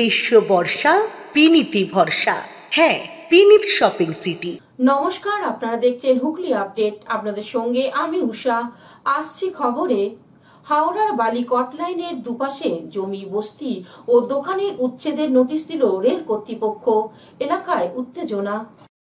গ্রীষ্ম বর্ষা বিনীতি ভরসা। হ্যাঁ, বিনীত শপিং সিটি। নমস্কার, আপনারা দেখছেন হুগলি আপডেট। আপনাদের সঙ্গে আমি উষা। আসছি খবরে। হাওড়ার বালি কট লাইনের দুপাশে জমি, বস্তি ও দোকানের উচ্ছেদের নোটিশ দিল রেল কর্তৃপক্ষ। এলাকায় উত্তেজনা।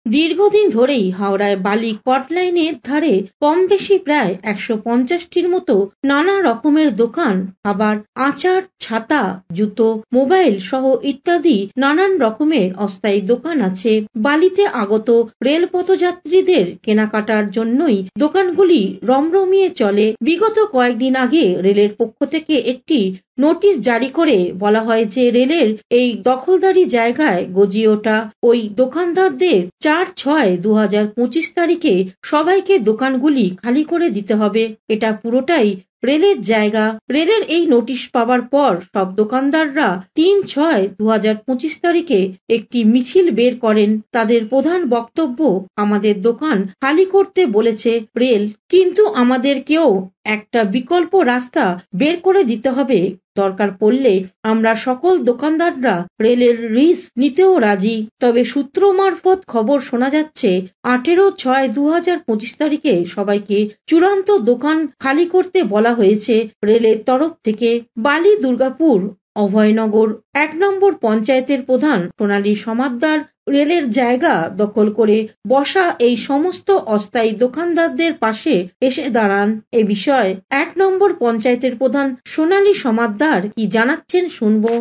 দীর্ঘদিন ধরেই হাওড়ায় বালি কট লাইনের ধারে কম বেশি প্রায় 150টির মতো নানা রকমের দোকান, আবার আচার, ছাতা, জুতো, মোবাইল সহ ইত্যাদি নানান রকমের অস্থায়ী দোকান আছে। বালিতে আগত রেল পথযাত্রীদের কেনাকাটার জন্যই দোকানগুলি রমরমিয়ে চলে। বিগত কয়েকদিন আগে রেলের পক্ষ থেকে একটি নোটিশ জারি করে বলা হয় যে রেলের এই দখলদারি জায়গায় গজিয়ে ওঠা ওই দোকানদারদের 4/6/2025 তারিখে সবাইকে দোকানগুলি খালি করে দিতে হবে। এটা পুরোটাই রেলের জায়গা। রেলের এই নোটিশ পাওয়ার পর সব দোকানদাররা 3/6/2025 তারিখে একটি মিছিল বের করেন। তাদের প্রধান বক্তব্য, আমাদের দোকান খালি করতে বলেছে রেল, কিন্তু আমাদেরকেও একটা বিকল্প রাস্তা বের করে দিতে হবে। দরকার পড়লে আমরা সকল দোকানদাররা রেলের রিস্ক নিতেও রাজি। তবে সূত্র মারফত খবর শোনা যাচ্ছে 18/6/2025 তারিখে সবাইকে চূড়ান্ত দোকান খালি করতে বলা হয়েছে রেলের তরফ থেকে। বালি দুর্গাপুর অভয়নগর 1 নম্বর পঞ্চায়েতের প্রধান সোনালী সমাদ্দার রেলের জায়গা দখল করে বসা এই সমস্ত অস্থায়ী দোকানদারদের পাশে এসে দাঁড়ান। এ বিষয়ে 1 নম্বর পঞ্চায়েতের প্রধান সোনালী সমাদ্দার কি জানাচ্ছেন শুনবো।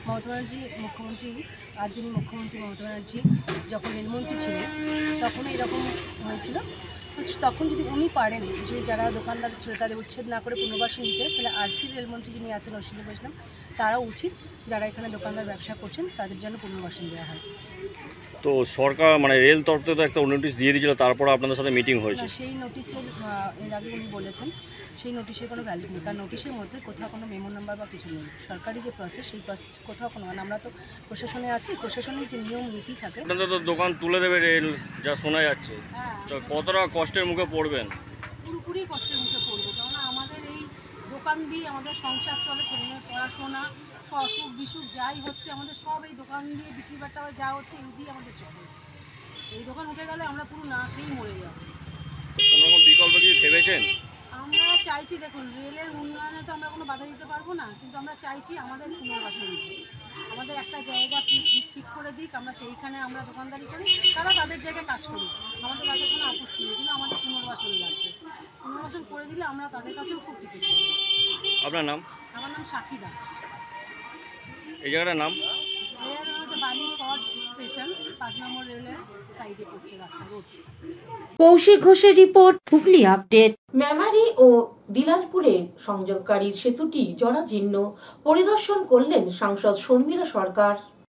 মমতা ব্যানার্জি মুখ্যমন্ত্রী, আজ যিনি মুখ্যমন্ত্রী মমতা ব্যানার্জি যখন রেলমন্ত্রী ছিলেন তখন এরকম হয়েছিল। তখন যদি উনি পারেন যে যারা দোকানদার ছিল তাদের উচ্ছেদ না করে পুনর্বাসন দিতে, তাহলে আজকের রেলমন্ত্রী যিনি আছেন অশ্বিনী বৈষ্ণব, তারাও উচিত যারা এখানে দোকানদার ব্যবসা করছেন তাদের জন্য পুনর্বাসন দেওয়া হয়। তো সরকার রেল তরফ থেকে তো একটা নোটিশ দিয়ে দিয়েছিল, তারপর আপনাদের সাথে মিটিং হয়েছে। সেই নোটিশের এর আগে উনি বলেছেন সেই নোটিশের কোনো ভ্যালিড নেই, কারণ নোটিশের মধ্যে কোথাও কোনো মেমো নাম্বার বা কিছু নেই। সরকারি যে প্রসেস সেই প্রসেস কোথাও কোনো, মানে আমরা তো প্রশাসনে আছি, প্রশাসনের যে নিয়ম নীতি থাকে। আপনাদের তো দোকান তুলে দেবে রেল, যা শোনা যাচ্ছে, তো কতটা কষ্টের মুখে পড়বেন? পুরোপুরি কষ্টের মুখে পড়বো, কেননা আমাদের এই দোকান দিয়ে আমাদের সংসার চলে, ছেলেমেয়ের পড়াশোনা, অসুখ বিসুখ যাই হচ্ছে আমাদের সব এই দোকান দিয়ে বিক্রি বাট্টা যা হচ্ছে এই দিয়ে আমাদের চলে। এই দোকান উঠে গেলে আমরা পুরো না খেয়েই মরে যাবো। কোনো রকম বিকল্প কি ভেবেছেন? আমরা চাইছি, দেখুন রেলের উন্নয়নে তো আমরা কোনো বাধা দিতে পারবো না, কিন্তু আমরা চাইছি আমাদের পুনর্বাসন দিতে, আমাদের একটা জায়গা ঠিক করে দিক, আমরা সেইখানে আমরা দোকানদারি করি, তারা তাদের জায়গায় কাজ করি, আমাদের তাদের কোনো আপত্তি নেই, কিন্তু আমাদের পুনর্বাসন লাগবে। পুনর্বাসন করে দিলে আমরা তাদের কাছেও খুব কৃতজ্ঞ হব। আপনার নাম? আমার নাম সাক্ষী দাস। এই জায়গাটার নাম? বালি কট স্টেশন 5 নম্বর রেলের সাইডে পড়ছে, রাস্তা রোড। কৌশিক ঘোষের রিপোর্ট, হুগলি আপডেট। মেমারি ও দিলালপুরের সংযোগকারী সেতুটি জরাজীর্ণ, পরিদর্শন করলেন সাংসদ শর্মিলা সরকার।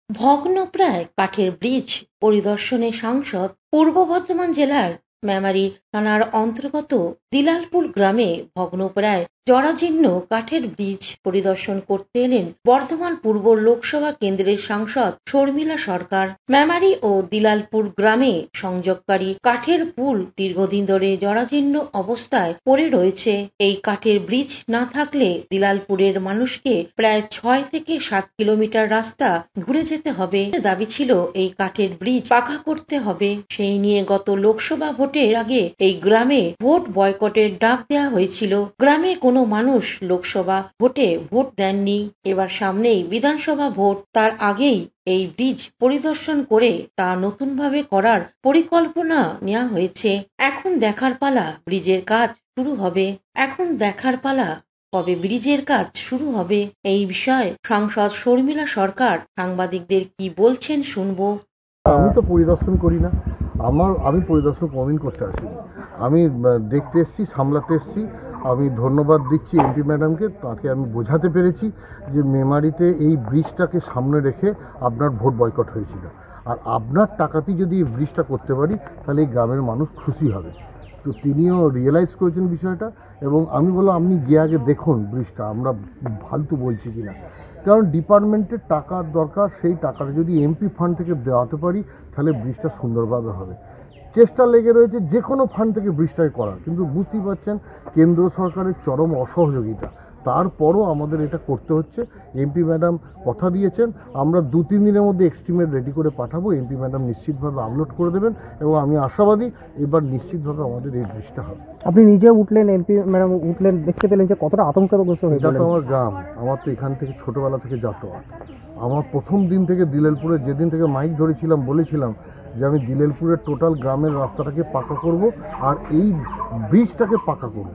ভগ্নপ্রায় কাঠের ব্রিজ পরিদর্শনে সাংসদ পূর্ব বর্ধমান জেলার মেমারি থানার অন্তর্গত দিলালপুর গ্রামে ভগ্নপ্রায় জরাজীর্ণ কাঠের ব্রিজ পরিদর্শন করতে এলেন বর্ধমান পূর্ব লোকসভা কেন্দ্রের সাংসদ শর্মিলা সরকার। মেমারি ও দিলালপুর গ্রামে সংযোগকারী কাঠের পুল দীর্ঘদিন ধরে জরাজীর্ণ অবস্থায় পড়ে রয়েছে। এই কাঠের ব্রিজ না থাকলে দিলালপুরের মানুষকে প্রায় 6 থেকে 7 কিলোমিটার রাস্তা ঘুরে যেতে হবে। দাবি ছিল এই কাঠের ব্রিজ পাকা করতে হবে। সেই নিয়ে গত লোকসভা ভোটের আগে এই গ্রামে ভোট বয়কটের ডাক দেওয়া হয়েছিল। গ্রামে কোনো মানুষ লোকসভা ভোটে ভোট দেননি। এবার সামনেই বিধানসভা ভোট, তার আগেই এই ব্রিজ পরিদর্শন করে তা নতুনভাবে করার পরিকল্পনা নেওয়া হয়েছে। এখন দেখার পালা ব্রিজের কাজ শুরু হবে। কবে ব্রিজের কাজ শুরু হবে, এই বিষয়ে সাংসদ শর্মিলা সরকার সাংবাদিকদের কি বলছেন শুনবো। আমি তো পরিদর্শন করি না, আমি পরিদর্শন কোনদিন করতে আসিনি। আমি দেখতে এসেছি, সামলাতে এসেছি। আমি ধন্যবাদ দিচ্ছি এমপি ম্যাডামকে, তাকে আমি বোঝাতে পেরেছি যে মেমারিতে এই ব্রিজটাকে সামনে রেখে আপনার ভোট বয়কট হয়েছিল, আর আপনার টাকাতেই যদি এই ব্রিজটা করতে পারি তাহলে এই গ্রামের মানুষ খুশি হবে। তো তিনিও রিয়েলাইজ করেছেন বিষয়টা, এবং আমি বললাম আপনি গিয়ে আগে দেখুন ব্রিজটা আমরা ফালতু বলছি কিনা, কারণ ডিপার্টমেন্টের টাকার দরকার। সেই টাকাটা যদি এমপি ফান্ড থেকে দেওয়াতে পারি তাহলে ব্রিজটা সুন্দরভাবে হবে। চেষ্টা লেগে রয়েছে যে কোনো ফান্ড থেকে ব্রিজটাকে করার, কিন্তু বুঝতেই পারছেন কেন্দ্র সরকারের চরম অসহযোগিতা। তারপরও আমাদের এটা করতে হচ্ছে। এমপি ম্যাডাম কথা দিয়েছেন, আমরা 2-3 দিনের মধ্যে এক্সটিমেট রেডি করে পাঠাবো। এমপি ম্যাডাম নিশ্চিতভাবে আপলোড করে দেবেন এবং আমি আশাবাদী এবার নিশ্চিতভাবে আমাদের এই ব্রিজটা হবে। আপনি নিজে উঠলেন, এমপি ম্যাডাম উঠলেন, দেখতে পেলেন যে কতটা আতঙ্কগ্রস্ত হয়ে এটা তো আমার গ্রাম, আমার তো এখান থেকে ছোটবেলা থেকে যাতায়াত। আমার প্রথম দিন থেকে দিলেলপুরে যেদিন থেকে মাইক ধরেছিলাম বলেছিলাম যে আমি দিলেলপুরের টোটাল গ্রামের রাস্তাটাকে পাকা করব আর এই ব্রিজটাকে পাকা করব।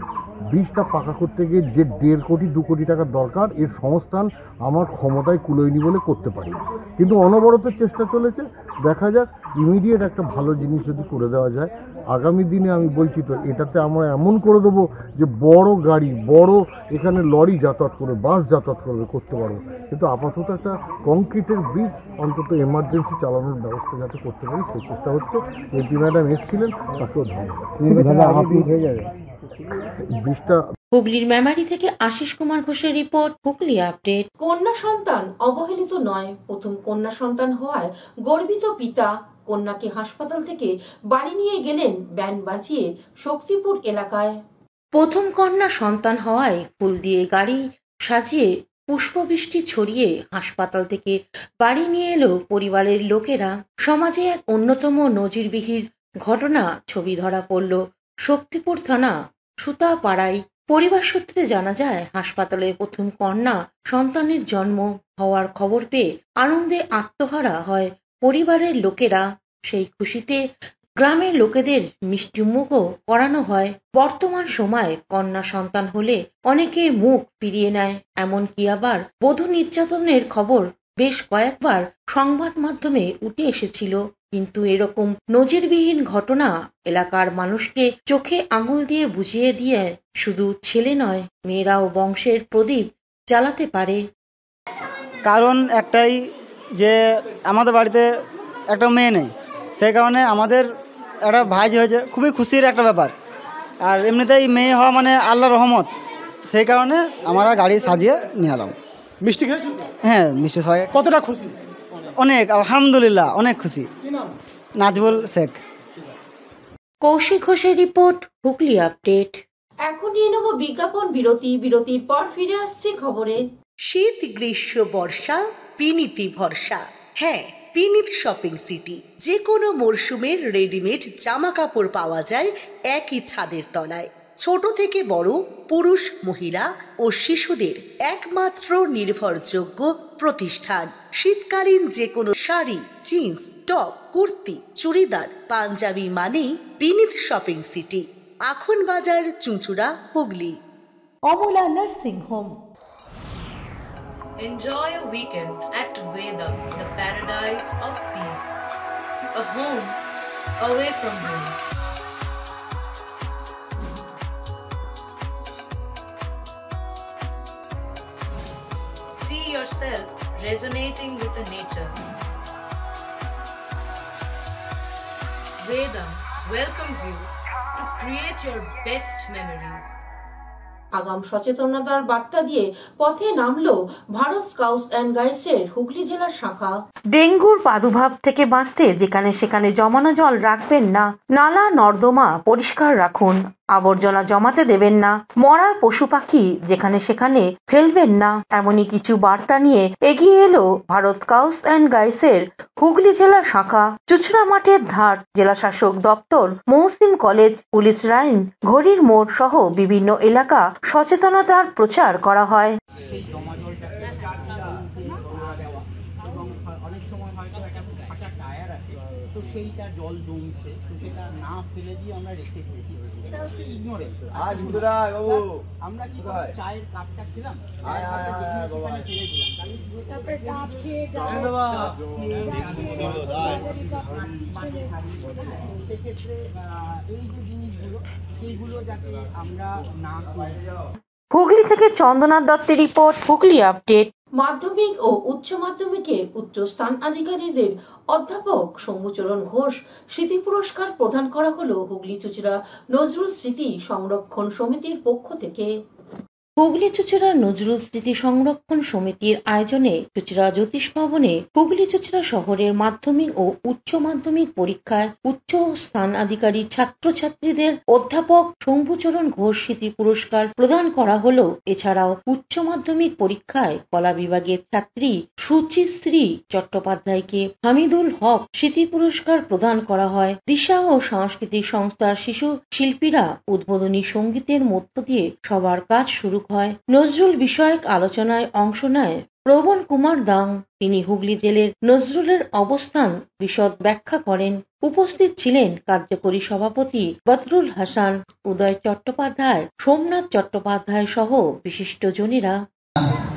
ব্রিজটা পাকা করতে গিয়ে যে 1.5 কোটি 2 কোটি টাকার দরকার, এর সংস্থান আমার ক্ষমতায় কুলোয়নি বলে করতে পারি, কিন্তু অনবরত চেষ্টা চলেছে। দেখা যাক, ইমিডিয়েট একটা ভালো জিনিস যদি করে দেওয়া যায় আগামী দিনে। আমি বলছি তো, এটাতে আমরা এমন করে দেবো যে বড় গাড়ি, বড় এখানে লরি যাতায়াত করবে, বাস যাতায়াত করতে পারবো। কিন্তু আপাতত একটা কংক্রিটের ব্রিজ অন্তত এমার্জেন্সি চালানোর ব্যবস্থা যাতে করতে পারি সেই চেষ্টা হচ্ছে। এমপি ম্যাডাম এসেছিলেন, তাকেও ধন্যবাদ। ব্রিজটা হুগলির মেমারি থেকে আশিস কুমার ঘোষের রিপোর্ট, হুগলি আপডেট। কন্যা সন্তান অবহেলিত নয়। প্রথম কন্যা সন্তান হওয়ায় গর্বিত পিতা কন্যাকে হাসপাতাল থেকে বাড়ি নিয়ে গেলেন ব্যান্ড বাজিয়ে শক্তিপুর এলাকায়। প্রথম কন্যা সন্তান হওয়ায় ফুল দিয়ে গাড়ি সাজিয়ে পুষ্পবৃষ্টি ছড়িয়ে হাসপাতাল থেকে বাড়ি নিয়ে এলো পরিবারের লোকেরা। সমাজে এক অন্যতম নজিরবিহীন ঘটনা ছবি ধরা পড়ল শক্তিপুর থানা সুতাপাড়ায়। পরিবার সূত্রে জানা যায়, হাসপাতালে প্রথম কন্যা সন্তানের জন্ম হওয়ার খবর পেয়ে আনন্দে আত্মহারা হয় পরিবারের লোকেরা। সেই খুশিতে গ্রামের লোকেদের মিষ্টিমুখও করানো হয়। বর্তমান সময়ে কন্যা সন্তান হলে অনেকে মুখ ফিরিয়ে নেয়, এমনকি আবার বধূ নির্যাতনের খবর বেশ কয়েকবার সংবাদ মাধ্যমে উঠে এসেছিল। কিন্তু এরকম নজিরবিহীন ঘটনা এলাকার মানুষকে চোখে আঙুল দিয়ে বুঝিয়ে দিয়ে শুধু ছেলে নয়, মেয়েরাও বংশের প্রদীপ জ্বালাতে পারে। কারণ একটাই, যে আমাদের বাড়িতে একটা মেয়ে নেই, সেই কারণে আমাদের একটা ভাইজি হয়েছে, খুবই খুশির একটা ব্যাপার। আর এমনিতেই মেয়ে হওয়া মানে আল্লাহর রহমত, সেই কারণে আমরা গাড়ি সাজিয়ে নিয়ে এলাম। মিষ্টি খেয়েছো? হ্যাঁ, মিষ্টি সবাই কতটা খুশি? অনেক, আলহামদুলিল্লাহ, অনেক খুশি। কি নাম? নাজবুল শেখ। কৌশিক ঘোষের রিপোর্ট, হুগলি আপডেট। এখন নিয়ে নেব বিজ্ঞাপন বিরতি। বিরতির পর ফিরে আসছে খবরে। শীত, গ্রীষ্ম, বর্ষা, পিনিতি ভরসা। হ্যাঁ, পিনিত শপিং সিটি। যে কোনো মরশুমের রেডিমেড জামা কাপড় পাওয়া যায় একই ছাদের তলায়। ছোট থেকে বড়, পুরুষ, মহিলা ও শিশুদের একমাত্র নির্ভরযোগ্য প্রতিষ্ঠান। শীতকালীন যে কোনো শাড়ি, জিন্স, টপ, কুর্তি, চুড়িদার, পাঞ্জাবি মানেই Pinit shopping city. Akhan Bazar, Chuchura, Hooghly. Amala nursing home. Enjoy a weekend at Vedam, the paradise of peace. A home away from home. See yourself resonating with the nature. Vedam welcomes you to create your best memories. আগাম সচেতনতার বার্তা দিয়ে পথে নামলো Bharat scouts and গাইডসের Hooghly জেলার শাখা। ডেঙ্গুর প্রাদুর্ভাব থেকে বাঁচতে যেখানে সেখানে জমানো জল রাখবেন না, নালা নর্দমা পরিষ্কার রাখুন, আবর্জনা জমাতে দেবেন না, মরা পশু পাখি যেখানে সেখানে ফেলবেন না, এমনই কিছু বার্তা নিয়ে এগিয়ে এলো ভারত স্কাউটস অ্যান্ড গাইডসের হুগলি জেলার শাখা। চুচড়া মাঠের ধার, জেলা শাসক দপ্তর, মহসিন কলেজ, পুলিশ লাইন, ঘড়ির মোড় সহ বিভিন্ন এলাকা সচেতনতার প্রচার করা হয়। অনেক সময় হয়তো একটা ফাটা টায়ার আছে, তো সেইটা জল জমছে, তো সেটা না ফেলে দিয়ে আমরা রেখে দিয়েছি। এটা হচ্ছে ইগনোরেন্স। আমরা কি চায়ের কাপটা খেলাম, সেক্ষেত্রে এই যে জিনিসগুলো, সেইগুলো যাতে আমরা না করি। হুগলি থেকে চন্দনা দত্তের রিপোর্ট, হুগলি আপডেট। মাধ্যমিক ও উচ্চ মাধ্যমিকের উচ্চ স্থান অধিকারীদের অধ্যাপক শম্ভুচরণ ঘোষ স্মৃতি পুরস্কার প্রদান করা হলো হুগলি চুচড়া নজরুল স্মৃতি সংরক্ষণ সমিতির পক্ষ থেকে। হুগলি চুঁচুড়া নজরুল স্মৃতি সংরক্ষণ সমিতির আয়োজনে চুঁচুড়া জ্যোতিষ ভবনে হুগলি চুঁচুড়া শহরের মাধ্যমিক ও উচ্চ মাধ্যমিক পরীক্ষায় উচ্চ স্থানাধিকারী ছাত্রছাত্রীদের অধ্যাপক শম্ভুচরণ ঘোষ স্মৃতি পুরস্কার প্রদান করা হলো। এছাড়াও উচ্চ মাধ্যমিক পরীক্ষায় কলা বিভাগের ছাত্রী সুচিশ্রী চট্টোপাধ্যায়কে হামিদুল হক স্মৃতি পুরস্কার প্রদান করা হয়। দিশা ও সাংস্কৃতিক সংস্থার শিশু শিল্পীরা উদ্বোধনী সঙ্গীতের মধ্য দিয়ে সবার কাজ শুরু হয়। নজরুল বিষয়ক আলোচনায় অংশ নেয় প্রবণ কুমার দাং। তিনি হুগলি জেলের নজরুলের অবস্থান বিশদ ব্যাখ্যা করেন। উপস্থিত ছিলেন কার্যকরী সভাপতি বদরুল হাসান, উদয় চট্টোপাধ্যায়, সোমনাথ চট্টোপাধ্যায় সহ বিশিষ্টজনেরা।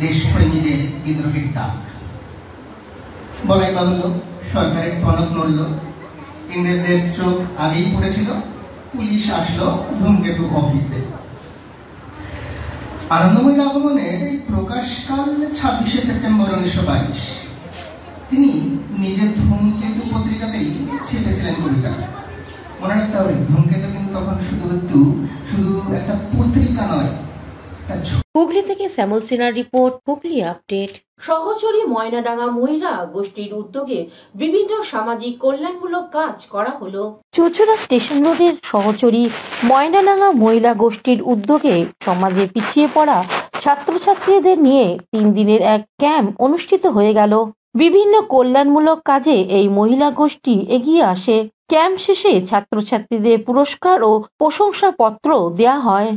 দেশপ্রেমীদের বিদ্রোহের ডাক বলাই বাহুল্য, সরকারের টনক নড়ল, ইংরেজদের চোখ আগেই পড়েছিল, পুলিশ আসলো ধূমকেতু অফিসে। আনন্দময়ীর আগমনের প্রকাশকাল 26শে সেপ্টেম্বর 1922। তিনি নিজের ধূমকেতু পত্রিকাতেই ছেপেছিলেন কবিতা। মনে রাখতে হবে, ধূমকেতু কিন্তু তখন শুধু একটা পত্রিকা নয়। হুগলি থেকে শ্যামল সিনহার রিপোর্ট, হুগলি আপডেট। সহচরী ময়নাডাঙ্গা মহিলা গোষ্ঠীর উদ্যোগে বিভিন্ন সামাজিক কল্যাণমূলক কাজ করা হলো। চুঁচুড়া স্টেশন রোডের সহচরী ময়নাডাঙ্গা মহিলা গোষ্ঠীর উদ্যোগে সমাজে পিছিয়ে পড়া ছাত্রছাত্রীদের নিয়ে 3 দিনের এক ক্যাম্প অনুষ্ঠিত হয়ে গেল। বিভিন্ন কল্যাণমূলক কাজে এই মহিলা গোষ্ঠী এগিয়ে আসে। ক্যাম্প শেষে ছাত্রছাত্রীদের পুরস্কার ও প্রশংসাপত্র দেয়া হয়।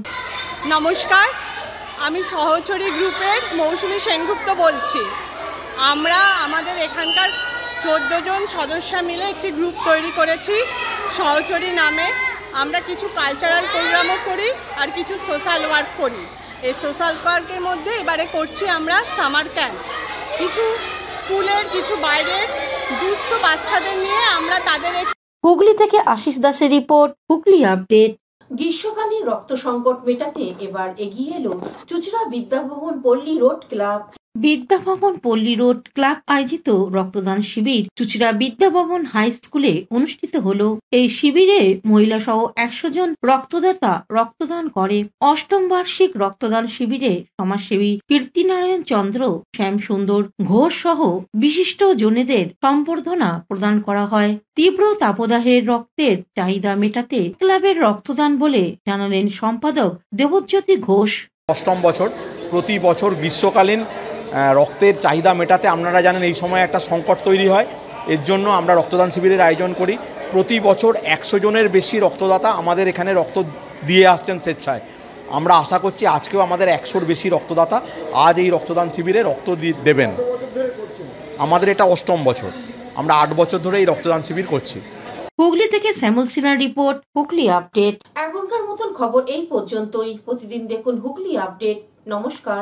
নমস্কার, আমি সহচরী গ্রুপের মৌসুমী সেনগুপ্ত বলছি। আমরা আমাদের এখানকার 14 জন সদস্য মিলে একটি গ্রুপ তৈরি করেছি সহচরী নামে। আমরা কিছু কালচারাল প্রোগ্রামও করি আর কিছু সোশ্যাল ওয়ার্ক করি। এই সোশ্যাল ওয়ার্কের মধ্যে এবারে করছি আমরা সামার ক্যাম্প। কিছু স্কুলের, কিছু বাইরের দুস্থ বাচ্চাদের নিয়ে আমরা তাদের। হুগলি থেকে আশিস দাসের রিপোর্ট, হুগলি আপডেট। গ্রীষ্মকালীন রক্ত সংকট মেটাতে এবার এগিয়ে এলো চুঁচুড়া বিদ্যাভবন পল্লী রোড ক্লাব। বিদ্যাভবন পল্লী রোড ক্লাব আয়োজিত রক্তদান শিবির চুঁচুড়া বিদ্যাভবন হাই স্কুলে অনুষ্ঠিত হলো। এই শিবিরে মহিলা সহ 100 জন রক্তদাতা রক্তদান করে। 8ম বার্ষিক রক্তদান শিবিরে সমাজসেবী কীর্তিনারায়ণ চন্দ্র, শ্যাম সুন্দর ঘোষ সহ বিশিষ্ট জনেদের সম্বর্ধনা প্রদান করা হয়। তীব্র তাপদাহের রক্তের চাহিদা মেটাতে ক্লাবের রক্তদান বলে জানালেন সম্পাদক দেবজ্যোতি ঘোষ। 8ম বছর, প্রতি বছর গ্রীষ্মকালীন রক্তের চাহিদা মেটাতে আপনারা জানেন এই সময় একটা সংকট তৈরি হয়। এর জন্য আমরা রক্তদান শিবিরের আয়োজন করি। প্রতি বছর 100 জনের বেশি রক্তদাতা আমাদের এখানে রক্ত দিয়ে আসছেন স্বেচ্ছায়। আমরা আশা করছি আজকেও আমাদের 100-র বেশি রক্তদাতা আজ এই রক্তদান শিবিরে রক্ত দেবেন। আমাদের এটা 8ম বছর, আমরা 8 বছর ধরে এই রক্তদান শিবির করছি। হুগলি থেকে শ্যামল সিনহার রিপোর্ট, হুগলি আপডেট। এখনকার মতন খবর এই পর্যন্তই। প্রতিদিন দেখুন হুগলি আপডেট। নমস্কার।